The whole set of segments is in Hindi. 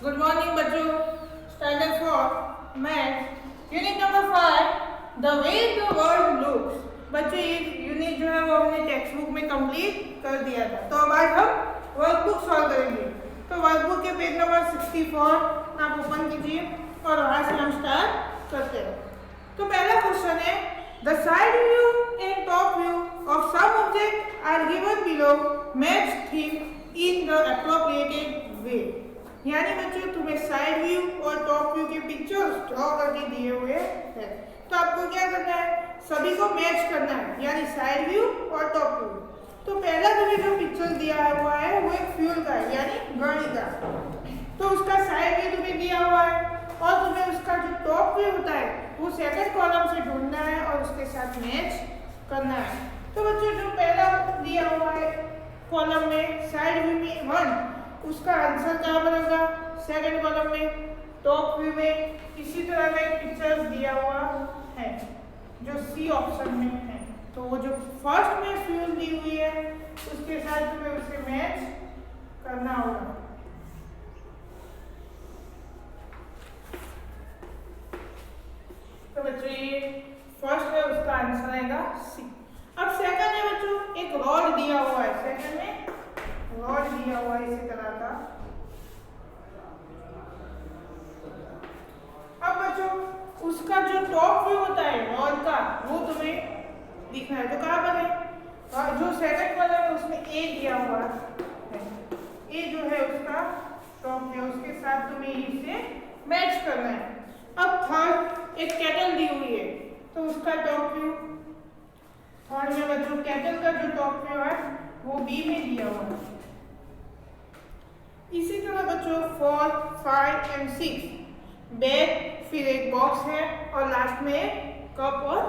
गुड मॉर्निंग बच्चों। Standard 4 math unit number 5 the way the world looks. बच्चों ये यूनिट जो है वो हमने टेक्स्ट बुक में कंप्लीट कर दिया था। तो अब आज हम वर्कबुक सॉल्व करेंगे। तो वर्कबुक के पेज नंबर 64 आप ओपन कीजिए और वहाँ से हम स्टार्ट करते हैं। तो पहला क्वेश्चन है the side view and top view of some object are given below match them in the appropriated way. यानी बच्चों तुम्हें साइड व्यू और टॉप व्यू के पिक्चर्स ड्रॉ करके दिए हुए हैं। तो आपको क्या करना है, सभी को मैच करना है, यानी साइड व्यू और टॉप व्यू। तो पहला तुम्हें जो पिक्चर दिया हुआ है वो एक फ्यूल का है, यानी गाड़ी का। तो उसका साइड व्यू तुम्हें दिया हुआ है और तुम्हें उसका जो टॉप व्यू होता है वो सेकंड कॉलम से ढूंढना है और उसके साथ मैच करना है। तो बच्चों जो पहला दिया हुआ है कॉलम में साइड व्यू में 1, उसका आंसर कहाँ पर होगा, सेकंड कॉलम में। टॉप व्यू में इसी तरह का एक पिक्चर दिया हुआ है जो सी ऑप्शन में है। तो वो जो फर्स्ट में फ्यूल दी हुई है उसके साथ तुम्हें उसे मैच करना होगा। तो बच्चों ये फर्स्ट है, उसका आंसर आएगा सी। अब सेकंड है बच्चों, एक रॉड दिया हुआ है, सेकंड में रॉड दिया हुआ है इसी तरह का। अब बच्चों उसका जो टॉप व्यू होता है रॉड का वो तुम्हें दिखना है। तो कहाँ पर है, और जो सेकंड वाला है उसमें ए दिया हुआ है, ए जो है उसका टॉप व्यू, उसके साथ तुम्हें इसे मैच करना है। अब थर्ड एक कैटल दी हुई है तो उसका टॉप व्यू, थर्ड में बच्चों कैटल का जो टॉप व्यू है वो बी में दिया हुआ है। इसी तरह बच्चों 4, 5 एंड 6 बैग, फिर एक बॉक्स है और लास्ट में कप और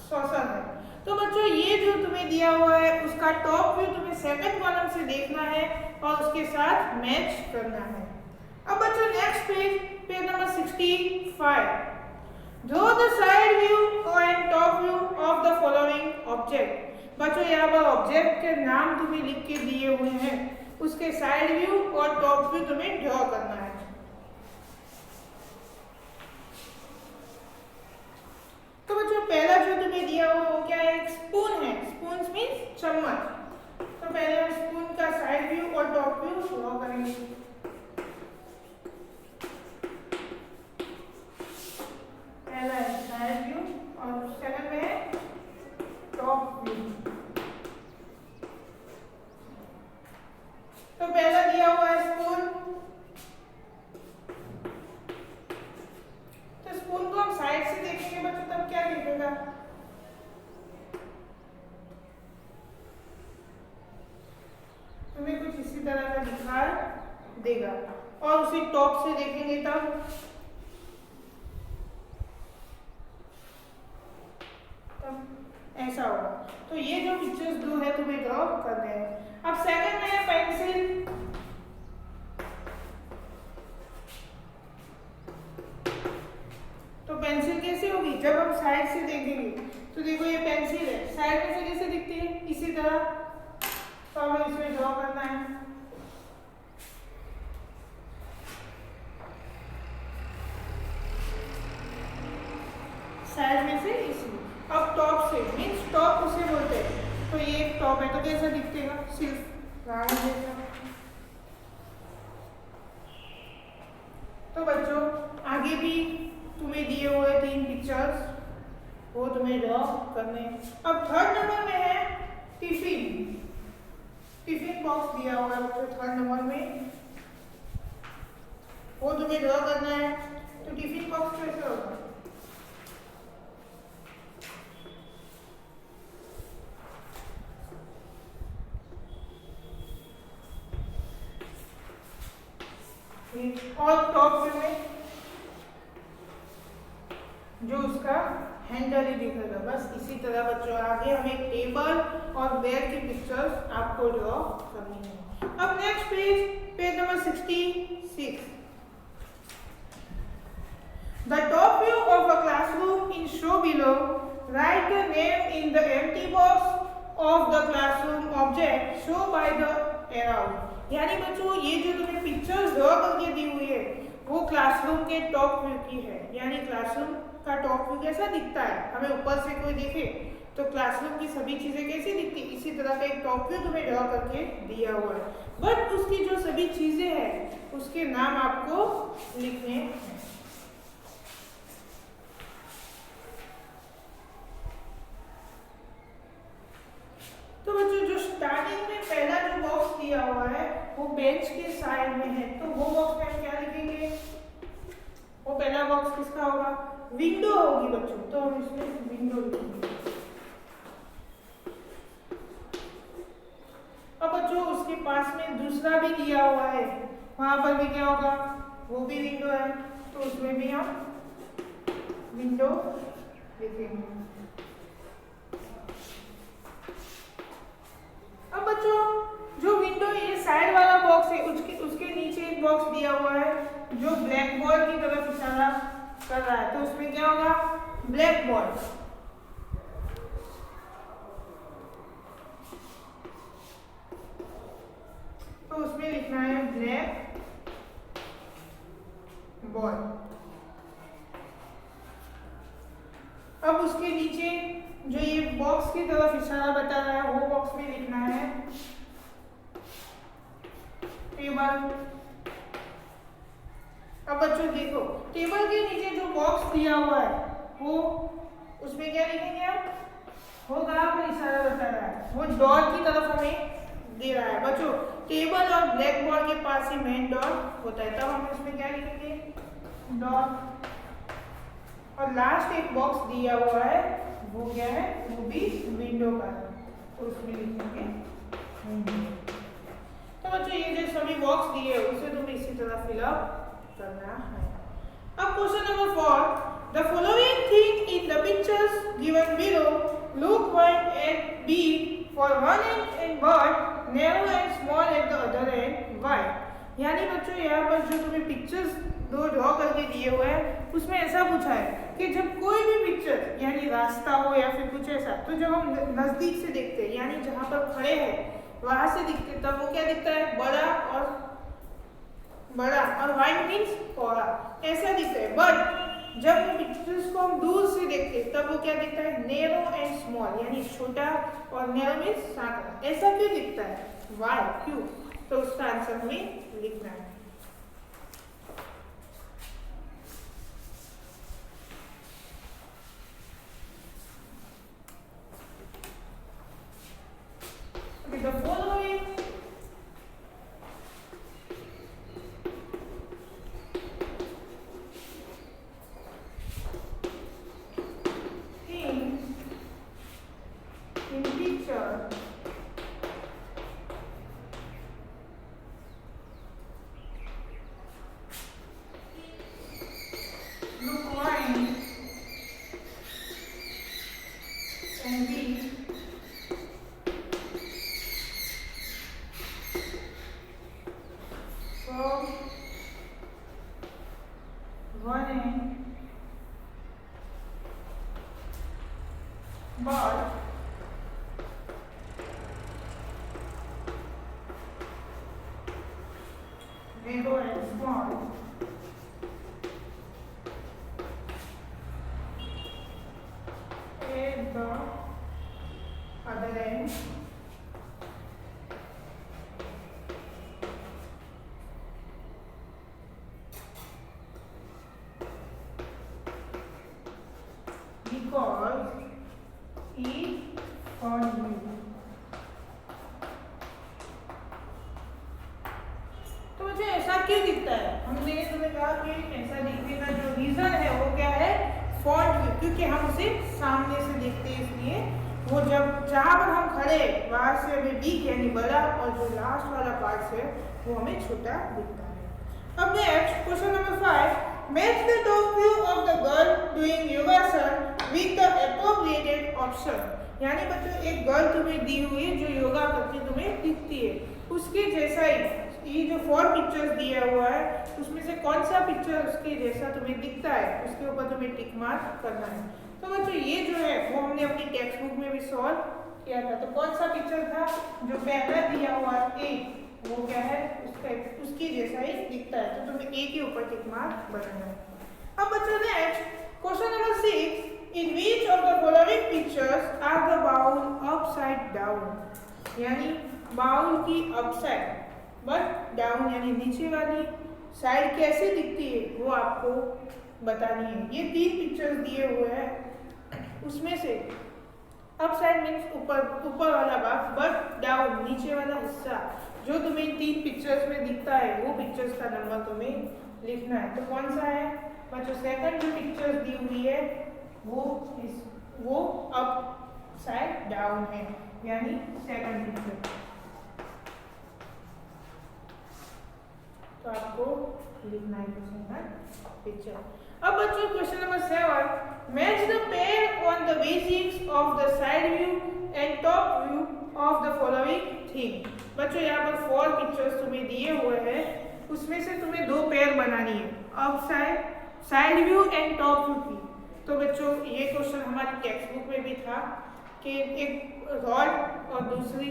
सॉसर है। तो बच्चों ये जो तुम्हें दिया हुआ है उसका टॉप व्यू तुम्हें सेकंड कॉलम से देखना है और उसके साथ मैच करना है। अब बच्चों next page, page number 65। Draw the side view and top view of the following object. बच्चों यहाँ पर ऑब्जेक्ट के नाम तुम्हें लिख के दिए हुए हैं, उसके साइड व्यू और टॉप व्यू तुम्हें ड्रॉ करना है। तो बच्चों पहला जो तुम्हें दिया हुआ वो क्या है, एक स्पून है, स्पून मींस चम्मच। तो पहले हम स्पून का साइड व्यू और टॉप व्यू ड्रॉ करेंगे। पहला है साइड व्यू और सेकंड में है टॉप व्यू। तो पहला दिया हुआ है स्पून, तो स्पून को हम साइड से देखेंगे बच्चों, तब क्या दिखेगा, तुम्हें कुछ इसी तरह का दिखाई देगा। और उसी टॉप से देखेंगे तब ऐसा होगा। तो ये जो पिक्चर्स दो है तुम्हें ड्रॉ करने हैं। अब सेकंड में है पेंसिल। तो पेंसिल कैसे होगी, जब हम साइड से देखेंगे तो देखो ये पेंसिल है, साइड में से कैसे दिखती है, इसी तरह। तो हमें इसमें ड्रॉ करना है। साइड में से इसी। अब टॉप से मीन्स टॉप उसे बोलते हैं। तो ये एक टॉप है तो कैसा दिखेगा, सिर्फ राउंड जैसा। तो बच्चों आगे भी तुम्हें दिए हुए 3 पिक्चर्स वो तुम्हें ड्रॉ करने हैं। अब थर्ड नंबर में है टिफिन, टिफिन बॉक्स दिया हुआ है बच्चों थर्ड नंबर में, वो तुम्हें ड्रॉ करना है। तो टिफिन बॉक्स कैसे होगा, और टॉप व्यू में जो उसका हैंडल ही दिखेगा। बस इसी तरह बच्चों आगे हमें टेबल और बेड की पिक्चर्स आपको ड्रॉ करनी है। अब next page, page number 66। The top view of a classroom in show below, right the name in the empty box of the classroom object show by the arrow. यानी बच्चों ये जो तुम्हें पिक्चर्स ड्रॉ करके दी हुई है क्लासरूम के टॉप व्यू की है, यानी क्लासरूम का टॉप व्यू कैसा दिखता है, हमें ऊपर से कोई देखे तो क्लासरूम की सभी चीजें कैसी दिखती, इसी तरह का एक टॉप व्यू तुम्हें ड्रॉ करके दिया हुआ है, बट उसकी जो सभी चीजें हैं उसके नाम आपको लिखने हैं। तो बच्चों जो स्टार्टिंग में पहला जो बॉक्स दिया हुआ है वो बेंच के साइड में है, तो वो बॉक्स में हम क्या लिखेंगे, वो पहला बॉक्स किसका होगा, विंडो होगी बच्चों, तो हम इसमें विंडो लिखेंगे। अब बच्चों उसके पास में दूसरा भी दिया हुआ है, वहां पर भी क्या होगा, वो भी विंडो है, तो उसमें भी हम विंडो लिखेंगे। अब बच्चों जो विंडो ये साइड वाला बॉक्स है उसके नीचे एक बॉक्स दिया हुआ है जो ब्लैक बोर्ड की तरफ इशारा कर रहा है, तो उसमें क्या होगा, ब्लैक बोर्ड। तो उसमें लिखना है ब्लैक बोर्ड। अब उसके नीचे जो ये बॉक्स की तरफ इशारा बता रहा है वो बॉक्स में लिखना है टेबल। अब बच्चों देखो टेबल के नीचे जो बॉक्स दिया हुआ है वो उसमें क्या लिखेंगे आप, वो कहाँ पर इशारा बता रहा है, वो डोर की तरफ हमें दे रहा है। बच्चों टेबल और ब्लैक बोर्ड के पास ही मेन डोर होता है, तब हम इसमें क्या लिखेंगे, डोर। और लास्ट एक बॉक्स दिया हुआ है वो क्या है, वो भी विंडो का है, तो उसमें लिखेंगे विंडो। तो बच्चों ये जो सभी बॉक्स दिए उसे तुम्हें इसी तरह फिलअप करना है। अब question number 4, the following thing in the pictures given below look wide and big for one end and but narrow and small at the other end wide। यानी बच्चों यहाँ पर जो तुम्हें पिक्चर्स दो ड्रॉ करके दिए हुए हैं उसमें ऐसा पूछा है कि जब कोई भी पिक्चर यानी रास्ता हो या फिर कुछ ऐसा, तो जब हम नजदीक से देखते हैं यानी जहाँ पर खड़े हैं वहां से दिखते तब वो क्या दिखता है, बड़ा और वाइड मीन्स चौड़ा ऐसा दिखता है, बट जब पिक्चर्स को हम दूर से देखते हैं तब वो क्या दिखता है, नेरो एंड स्मॉल, यानी छोटा और नेरो मीन्स सांकड़ा। ऐसा क्यों दिखता है, वाई, क्यों, तो उसका आंसर हमें लिखना है। The following things in picture look wide and big from one end but narrow and small at the other end because it on you। तो मुझे ऐसा क्यों दिखता है, हमने तुम्हें कहा कि ऐसा दिखने का जो रीजन है वो क्या है, फॉन्ट व्यू, क्योंकि हम उसे सामने से देखते हैं इसलिए वो जब जहाँ पर हम खड़े वहां से हमें बिग यानी बड़ा और जो लास्ट वाला पार्ट है वो हमें छोटा दिखता है। अब next question number 5, match the top view of the girl doing yogaसन with the appropriate option। यानी बच्चों एक गर्ल तुम्हें दी हुई है जो योगा करके तुम्हें दिखती है, उसके जैसा ही ये जो 4 पिक्चर्स दिया हुआ है उसमें से कौन सा पिक्चर उसके जैसा तुम्हें दिखता है उसके ऊपर तुम्हें टिक मार्क करना है। तो बच्चों ये जो है वो हमने अपनी टेक्स्ट बुक में भी सॉल्व किया था, तो कौन सा पिक्चर था जो पहला दिया हुआ है, वो क्या है, उसकी जैसा ही दिखता है, तो तुम्हें ए के ऊपर टिक मार्क बनाना है। अब बच्चों next question number 6, in which of the following pictures are the bowl upside down, यानी बाउल की अपसाइड बट डाउन यानी नीचे वाली साइड कैसे दिखती है वो आपको बतानी है। ये 3 पिक्चर्स दिए हुए हैं, उसमें से अपसाइड मीन्स ऊपर वाला भाग, बट डाउन नीचे वाला हिस्सा जो तुम्हें 3 पिक्चर्स में दिखता है वो पिक्चर्स का नंबर तुम्हें लिखना है। तो कौन सा है बच्चों, सेकंड जो पिक्चर दी हुई है वो अपसाइड डाउन है, यानी सेकंड पिक्चर। तो आपको लिखना है क्वेश्चन पिक्चर। अब बच्चों question number 7, match the pair on the basics of the side view and top view of the following thing. बच्चों यहाँ पर 4 पिक्चर्स तुम्हें दिए हुए हैं, उसमें से तुम्हें 2 पेयर बनानी है, upside side view and top view की। तो बच्चों ये क्वेश्चन हमारी टेक्स्ट बुक में भी था कि एक रॉड और दूसरी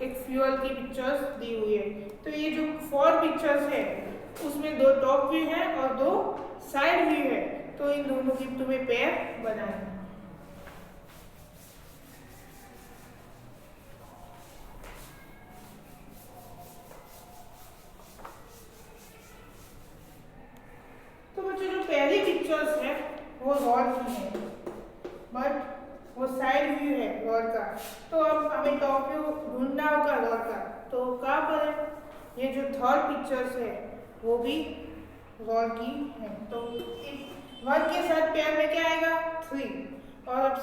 एक फ्यूल की पिक्चर्स दी हुई है। तो ये जो 4 पिक्चर्स है उसमें 2 टॉप व्यू है और 2 साइड व्यू है, तो इन दोनों की तुम्हें पेयर बनानी है। तो बच्चों जो पहली पिक्चर्स है वो रॉड की है, बट वो साइड व्यू है रॉड का, तो अब हमें टॉप व्यू ढूंढना होगा रॉड का, तो कहाँ पर है, ये जो थर्ड पिक्चर्स है वो भी रॉड की है, तो 1 के साथ पेयर में क्या आएगा 3, और अब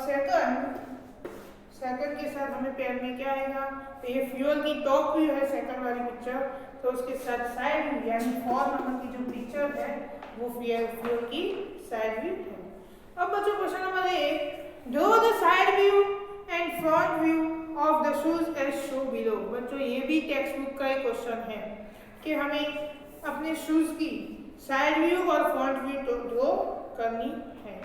सेकंड के साथ हमें पेयर में क्या आएगा, तो ये फ्यूल की टॉप व्यू है सेकंड वाली पिक्चर, तो उसके साथ साइड व्यू यानी 4 नंबर की जो पिक्चर है वो फ्यूल की साइड व्यू है। अब बच्चों question number 8, draw the side view and front view of the shoes as show below. बच्चों ये भी टेक्स्ट बुक का एक क्वेश्चन है कि हमें अपने शूज की साइड व्यू और फ्रंट व्यू ड्रॉ करनी है।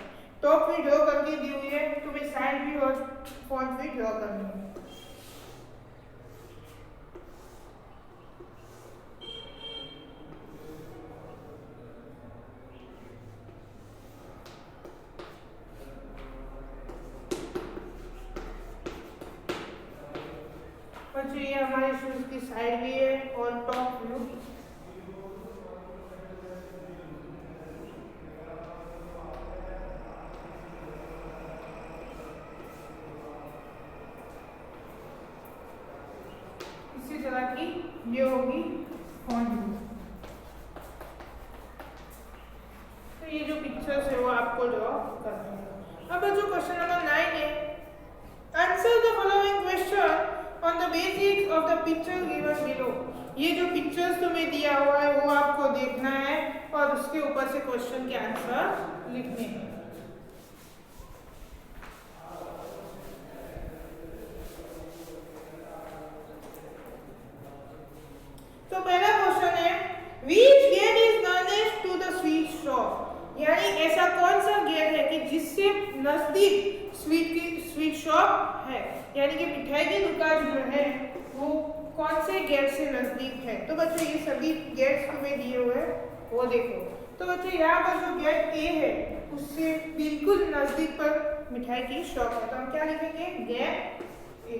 टॉप व्यू ड्रॉ करके दी हुई है, तुम्हें साइड व्यू और फ्रंट व्यू ड्रॉ करनी है। बच्चों ये हमारे शूज की साइड व्यू है और टॉप व्यू। इसी तरह की ये होगी फ्रंट व्यू। तो ये जो पिक्चर्स है वो आपको ड्रॉ करनी है। अब बच्चों क्वेश्चन नंबर 9 है, answer the following question on the basics of the picture given below. ये जो पिक्चर्स तुम्हें दिया हुआ है वो आपको देखना है और उसके ऊपर से क्वेश्चन के आंसर लिखने हैं। तो पहला क्वेश्चन है, which gate is nearest to the sweet shop, यानी ऐसा कौन सा गेट है कि जिससे नजदीक स्वीट शॉप है, यानी कि मिठाई की दुकान जो है वो कौन से गेट से नजदीक है। तो बच्चों ये सभी गेट्स तुम्हें दिए हुए हैं वो देखो। तो बच्चों यहाँ पर जो गेट ए है उससे बिल्कुल नजदीक पर मिठाई की शॉप है, तो हम क्या लिखेंगे, गेट ए।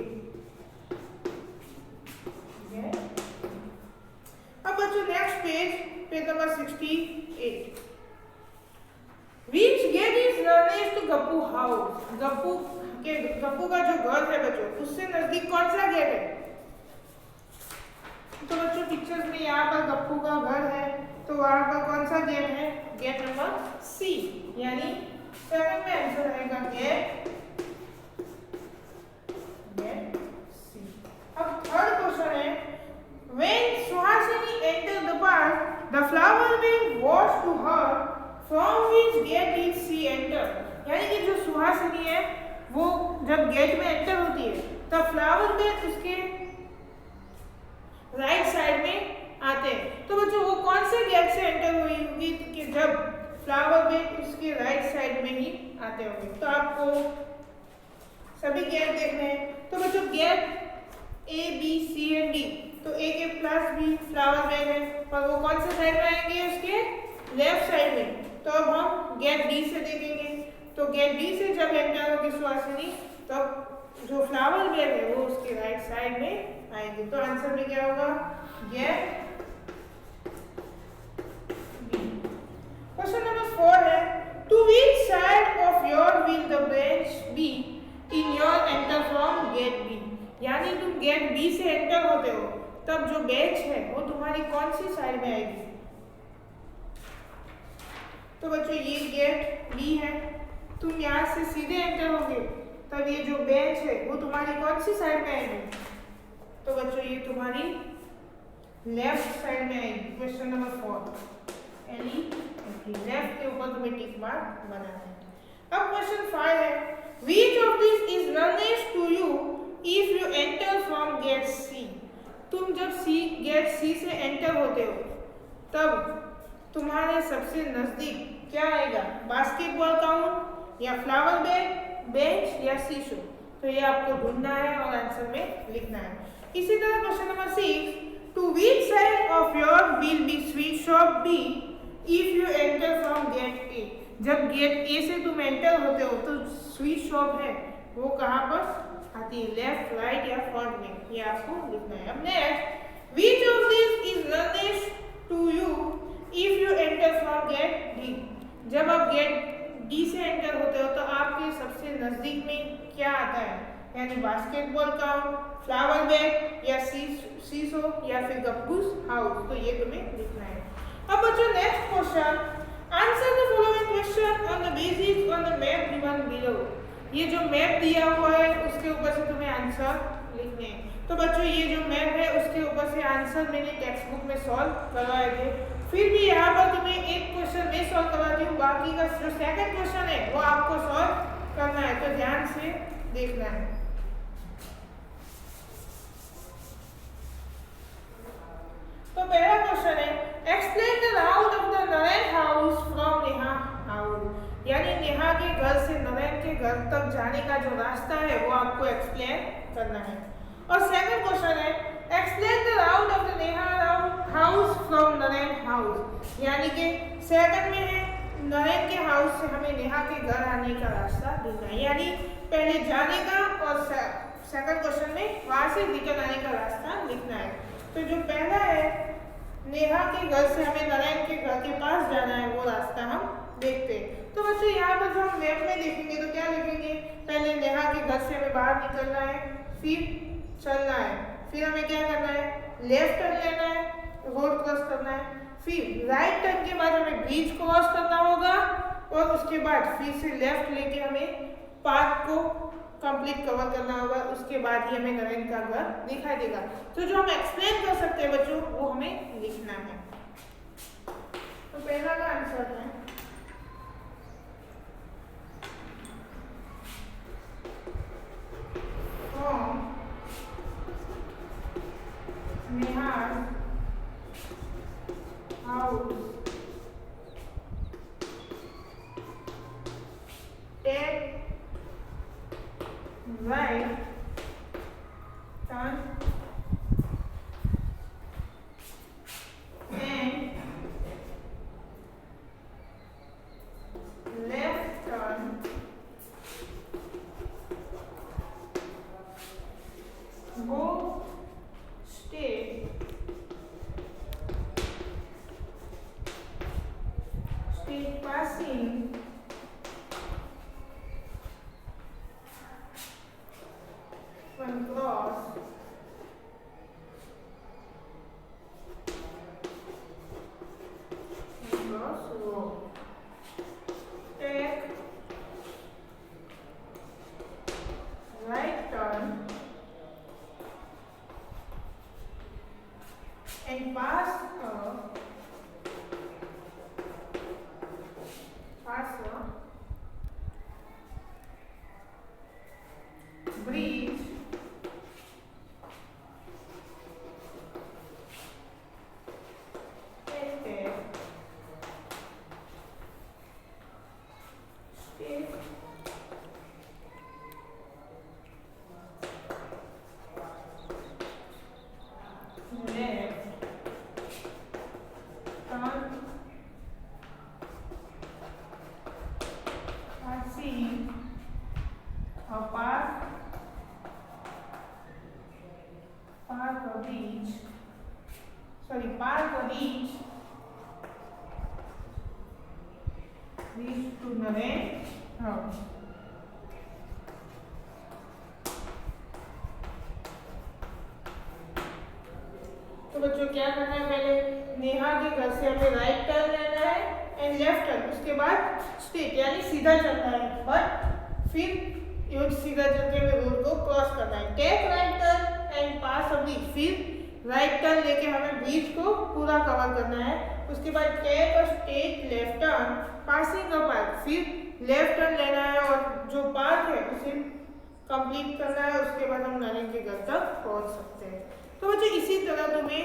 अब बच्चों next page number 68, Which gate is nearest to Gappu house. Gappu का जो घर है बच्चों उससे नजदीक कौन सा गेट है। तो बच्चों पिक्चर्स में यहाँ पर गप्पू का घर है, तो वहां पर कौन सा गेट है, गेट नंबर सी, यानी 7 में आंसर आएगा गेट सी। अब थर्ड क्वेश्चन है, When Suhasini entered the park, the flower will wash to her from which gate did she enter। यानी कि जो सुहासिनी है वो जब गेट में एंटर होती है तब फ्लावर बेड उसके राइट साइड में आते हैं। तो बच्चों वो कौन से गेट से एंटर हुई होगी कि जब फ्लावर बेड उसके राइट साइड में ही आते होंगे। तो आपको सभी गेट देखने हैं। तो बच्चों gate A B C and D तो एक प्लस बी फ्लावर बेड है, पर वो कौन से साइड में आएंगे, उसके लेफ्ट साइड में। तो अब हम गेट डी से देखेंगे, तो गेट डी से जब एंटर होगी सुहासिनी, तब जो फ्लावर बेड है वो उसके राइट साइड में आएंगे। तो आंसर में क्या होगा, गेट बी। क्वेश्चन नंबर 4 है, to which side of your will the bench be in your enter from gate B. यानी तुम गेट बी से एंटर होते हो, तब जो बेंच है वो तुम्हारी कौन सी साइड में आएगी। तो बच्चों ये गेट बी है, तुम यहाँ से सीधे एंटर होगे, तब ये जो बेंच है वो तुम्हारी कौन सी साइड में आएगी। तो बच्चों ये तुम्हारी लेफ्ट साइड में आएगी। क्वेश्चन नंबर 4 लेफ्ट के ऊपर तुम्हें टिक मार्क बनाना है। अब क्वेश्चन 5 है, which of this is nearest to you if you enter from gate C। तुम जब गेट सी से एंटर होते हो, तब तुम्हारे सबसे नजदीक क्या आएगा, बास्केटबॉल काउंट या फ्लावर बेड, बेंच या शीशो। तो ये आपको ढूंढना है और आंसर में लिखना है। इसी तरह question number 6, to which side of your will be sweet shop be if you enter from gate A. जब गेट ए से तुम एंटर होते हो तो स्वीट शॉप है वो कहाँ पर आती है, लेफ्ट, राइट या फ्रंट में, ये आपको लिखना है। अब next, which of this is nearest to you if you enter from gate D. जब आप गेट डी से एंटर होते हो तो आपके सबसे नजदीक में क्या आता है, यानी बास्केटबॉल काउंट, फ्लावर बेड या शीशो या फिर गप्पूस हाउस। तो ये तुम्हें लिखना है। अब बच्चों next question, answer the following question on the basis on the map given below. ये जो मैप दिया हुआ है उसके ऊपर से तुम्हें आंसर लिखने हैं। तो बच्चों ये जो मैप है उसके ऊपर से आंसर मैंने टेक्स्ट बुक में सॉल्व करवाए थे, फिर भी यहाँ पर तुम्हें एक क्वेश्चन मैं सॉल्व करवाती हूँ, बाकी का जो सेकंड क्वेश्चन है वो आपको सॉल्व करना है, तो ध्यान से देखना है। तो पहला क्वेश्चन है, explain the route of the Naren house from Neha house. यानी नेहा के घर से नरेन के घर तक जाने का जो रास्ता है वो आपको एक्सप्लेन करना है। और सेकंड क्वेश्चन है, explain the route of the Neha house from Naren house. यानी कि सेकंड में है नरेन के हाउस से हमें नेहा के घर आने का रास्ता ढूंढना है, यानी पहले जाने का और सेकंड क्वेश्चन में वहां से रिटर्न आने का रास्ता लिखना है। तो जो पहला है नेहा के घर से हमें नरेन के घर के पास जाना है, वो रास्ता हम देखते हैं। तो बच्चों यहाँ पर जो हम मैप में देखेंगे तो क्या लिखेंगे, पहले नेहा के घर से हमें बाहर निकलना है, फिर चलना है, फिर हमें क्या करना है, लेफ्ट टर्न लेना है, रोड क्रॉस करना है, फिर राइट टर्न के बाद हमें ब्रिज क्रॉस करना होगा और उसके बाद फिर से लेफ्ट लेके हमें पार्क को कंप्लीट कवर करना होगा। उसके बाद ही हमें नरेन का घर दिखाई देगा। तो जो हम एक्सप्लेन कर सकते हैं बच्चों वो हमें लिखना है। तो पहला का आंसर है Neha's house, take right turn and left turn, go straight, passing one cross, road, take right turn and pass a bridge and take Naren house. तो बच्चों क्या करना है, पहले नेहा के घर से हमें राइट टर्न लेना है एंड लेफ्ट टर्न, उसके बाद स्ट्रेट यानी सीधा चलना है, बट फिर ये सीधा चल के हमें रोड को क्रॉस करना है। Take right turn and pass a bridge, फिर राइट टर्न लेके हमें ब्रिज को पूरा कवर करना है। उसके बाद take a straight left turn passing a park, फिर लेफ्ट टर्न लेना है और जो पार्क है उसे कंप्लीट करना है, उसके बाद हम नरेन के घर तक पहुंच सकते हैं। तो बच्चों इसी तरह तुम्हें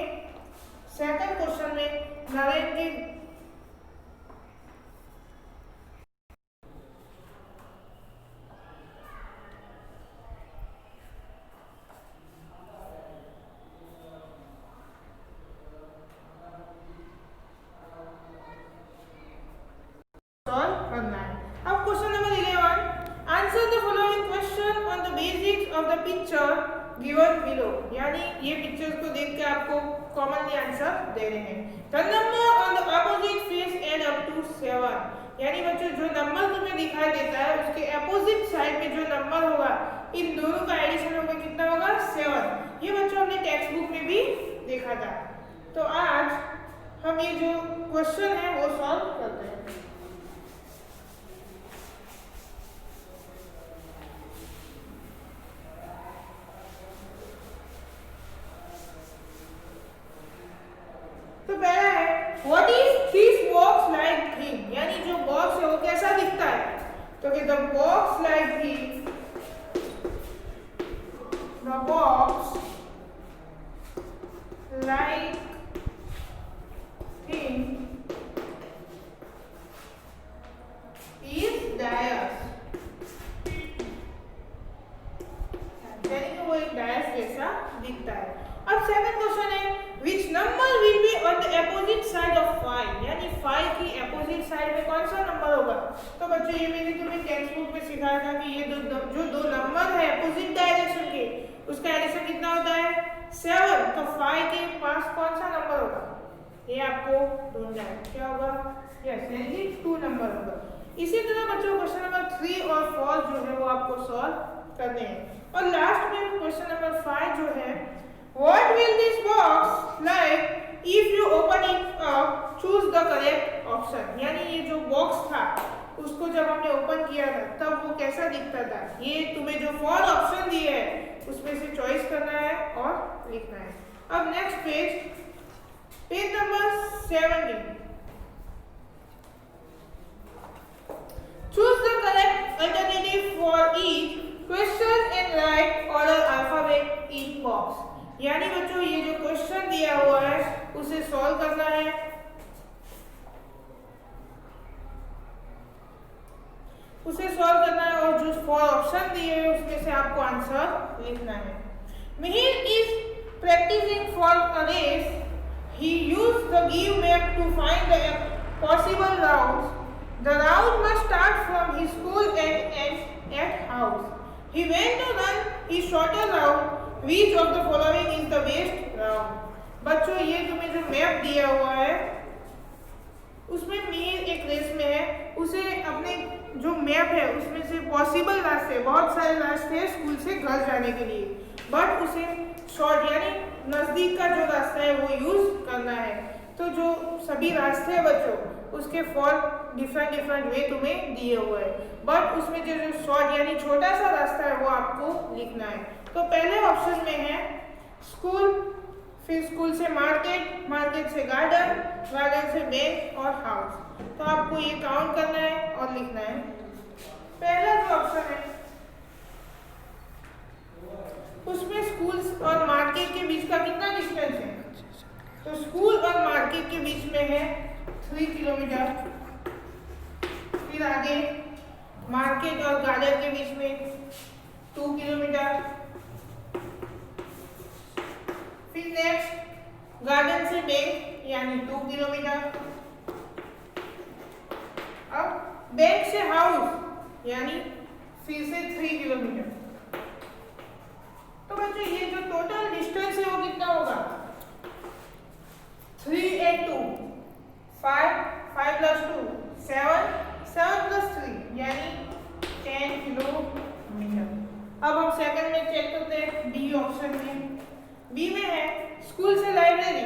सेकंड क्वेश्चन में नरेन के सॉल्व करना है। अब question number 11, answer the following question on the basics of the picture given below, यानी ये पिक्चर्स को देख के आपको कॉमनली आंसर दे रहे हैं। The number on the opposite face add up to 7, यानी बच्चों जो नंबर तुम्हें दिखाई देता है उसके अपोजिट साइड में जो नंबर होगा इन दोनों का एडिशन होगा कितना होगा 7। ये बच्चों हमने टेक्स्ट बुक में भी देखा था। तो आज हम ये जो क्वेश्चन है वो सॉल्व करते हैं। तो पहला है what is this box like thing, यानी जो बॉक्स है वो कैसा दिखता है। तो कि the box like thing, the box like thing is dice, यानी कि वो एक डायस जैसा दिखता है। अब सेकंड क्वेश्चन है which number will be on the opposite side of 5, यानी 5 की अपोजिट साइड में कौन सा नंबर होगा। तो बच्चों ये मैंने तुम्हें टेक्स्ट बुक में सिखाया था कि ये दो नंबर है अपोजिट डायरेक्शन के, उसका एडिशन कितना होता है 7। तो 5 के पास कौन सा नंबर होगा ये आपको ढूंढना है, क्या होगा, यस यानी 2 नंबर होगा। इसी तरह बच्चों क्वेश्चन नंबर 3 और 4 जो है वो आपको सॉल्व करने हैं। और लास्ट में क्वेश्चन नंबर 5 जो है What will this box like if you open it up? Choose the correct option, यानी ये जो बॉक्स था उसको जब हमने ओपन किया था तब वो कैसा दिखता था। ये तुम्हें जो 4 ऑप्शन दिए हैं उसमें से चॉइस करना है और लिखना है। अब next page number 17, Choose the correct alternative for each question and write order alphabet in box, यानी बच्चों ये जो क्वेश्चन दिया हुआ है उसे सॉल्व करना है। और जो 4 ऑप्शन दिए हैं उसमें से आपको आंसर लिखना है। Mihir is practicing for a race. He used the give map to find the possible routes. The route must start from his school and end at house. He went to run his shorter route. Which of the following is the best route? बच्चों ये तुम्हें जो मैप दिया हुआ है उसमें मिहिर एक रेस में है, उसे अपने जो मैप है उसमें से पॉसिबल रास्ते, बहुत सारे रास्ते हैं स्कूल से घर जाने के लिए, बट उसे शॉर्ट यानी नज़दीक का जो रास्ता है वो यूज़ करना है। तो जो सभी रास्ते हैं बच्चों उसके 4 डिफरेंट वे तुम्हें दिए हुए हैं, बट उसमें जो शॉर्ट यानी छोटा सा रास्ता है वो आपको लिखना है। तो पहले ऑप्शन में है स्कूल, फिर स्कूल से मार्केट, मार्केट से गार्डन, गार्डन से बैंक और हाउस। तो आपको ये काउंट करना है और लिखना है। पहला जो ऑप्शन है उसमें स्कूल और मार्केट के बीच का कितना डिस्टेंस है, तो स्कूल और मार्केट के बीच में है 3 किलोमीटर। फिर आगे मार्केट और गार्डन के बीच में 2 किलोमीटर। फिर नेक्स्ट गार्डन से बैंक यानी 2 किलोमीटर। अब बैंक से हाउस यानी फिर से 3 किलोमीटर। तो बच्चों ये जो टोटल डिस्टेंस है वो कितना होगा 3 and 2 5 5 plus 2 7 7 plus 3 ऑप्शन में। बी में है स्कूल से लाइब्रेरी,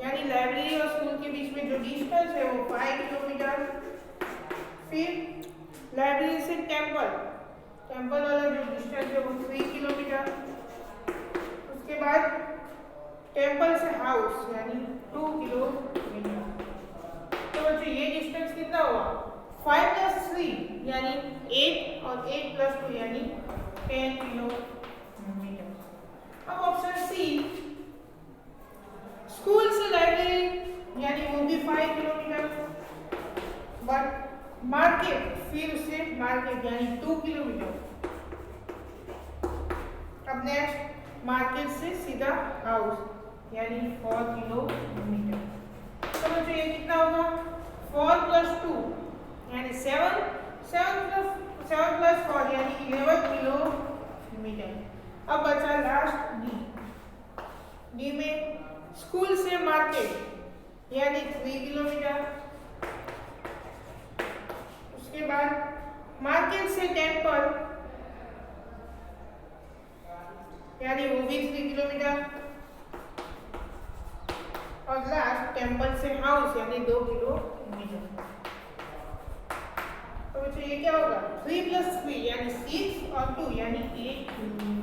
यानी लाइब्रेरी और स्कूल के बीच में जो डिस्टेंस है वो 5 किलोमीटर। फिर लाइब्रेरी से टेम्पल, टेम्पल वाला जो डिस्टेंस है वो 3 किलोमीटर। उसके बाद टेम्पल से हाउस यानी 2 किलोमीटर। तो बच्चों ये डिस्टेंस कितना हुआ? 5 + 3 यानी 8 और 8 + 2 यानी 10 किलोमीटर। अब ऑप्शन सी, स्कूल से लाइब्रेरी यानी वो भी 5 किलोमीटर, बट मार्केट फिर उससे मार्केट यानी 2 किलोमीटर। अब नेक्स्ट मार्केट से सीधा हाउस यानी 4 किलोमीटर। तो बच्चों ये कितना होगा? 4 + 2 यानी 7 + 4 यानी 11 किलोमीटर। अब बचा लास्ट डी। डी में स्कूल से मार्केट यानी 3 किलोमीटर। उसके बाद मार्केट से टेम्पल यानी वो भी 3 किलोमीटर। और लास्ट टेम्पल से हाउस यानी 2 किलोमीटर। तो बच्चों ये क्या होगा? 3 + 3 यानी 6 और 2 यानी 8 किलोमीटर।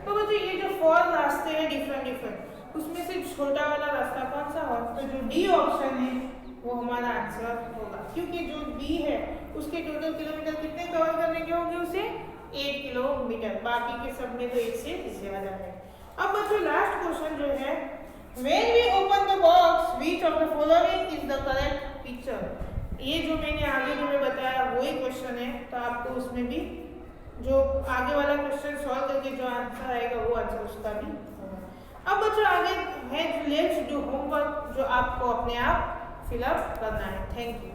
तो बच्चों ये जो 4 रास्ते हैं डिफरेंट, उसमें से छोटा वाला रास्ता कौन सा हो? तो जो डी ऑप्शन है वो हमारा आंसर होगा, क्योंकि जो डी है उसके टोटल किलोमीटर कितने कवर करने के होंगे उसे? 8 किलोमीटर। बाकी के सब में तो 1 से ज्यादा है। अब बच्चों लास्ट क्वेश्चन जो है, when we open the box which of the following is the correct picture? ये जो मैंने आगे जो मैं बताया वही क्वेश्चन है, तो आपको उसमें भी जो आगे वाला क्वेश्चन सॉल्व करके जो आंसर आएगा वो आंसर उसका भी होगा। अब बच्चों आगे है लेट्स डू होमवर्क, जो आपको अपने आप फिलअप करना है। Thank you.